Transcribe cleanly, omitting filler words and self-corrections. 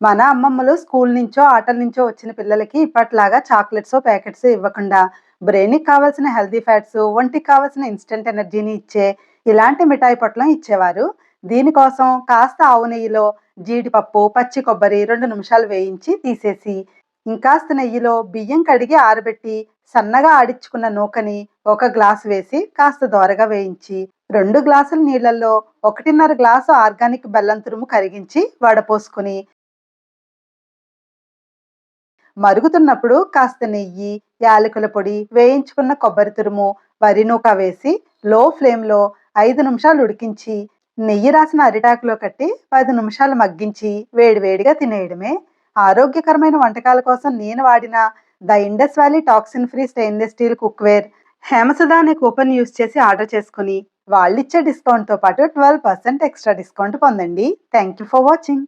మన అమ్మమ్మలు స్కూల్ నుంచో, ఆటల నుంచో వచ్చిన పిల్లలకి ఇప్పట్లాగా చాక్లెట్సో, ప్యాకెట్సో ఇవ్వకుండా బ్రెయిన్‌కి కావాల్సిన హెల్తీ ఫ్యాట్స్, ఒంటికి కావాల్సిన ఇన్‌స్టంట్ ఎనర్జీని ఇచ్చే ఇలాంటి మిఠాయి పొట్లం ఇచ్చేవారు. దీనికోసం కాస్త ఆవు నెయ్యిలో జీడిపప్పు, పచ్చి కొబ్బరి 2 నిమిషాలు వేయించి తీసేసి, ఇంకాస్త నెయ్యిలో బియ్యం కడిగి ఆరబెట్టి సన్నగా ఆడించుకున్న నూకని ఒక గ్లాసు వేసి కాస్త దోరగా వేయించి, 2 గ్లాసుల నీళ్లలో 1.5 గ్లాసు ఆర్గానిక్ బెల్లం తురుము కరిగించి వడపోసుకొని మరుగుతున్నప్పుడు కాస్త నెయ్యి, యాలకుల పొడి, వేయించుకున్న కొబ్బరి తురుము, వరి నూక వేసి లో ఫ్లేమ్‌లో 5 నిమిషాలు ఉడికించి, నెయ్యి రాసిన అరిటాకులో కట్టి 10 నిమిషాలు మగ్గించి వేడి వేడిగా తినేయడమే. ఆరోగ్యకరమైన వంటకాల కోసం నేను వాడిన the Indus valley toxin free stainless steel cookware Hemasudha అనే కూపన్ యూజ్ చేసి ఆర్డర్ చేసుకొని వాళ్ళిచ్చే డిస్కౌంట్‌తో పాటు 12% ఎక్స్‌ట్రా డిస్కౌంట్ పొందండి. Thank you for watching.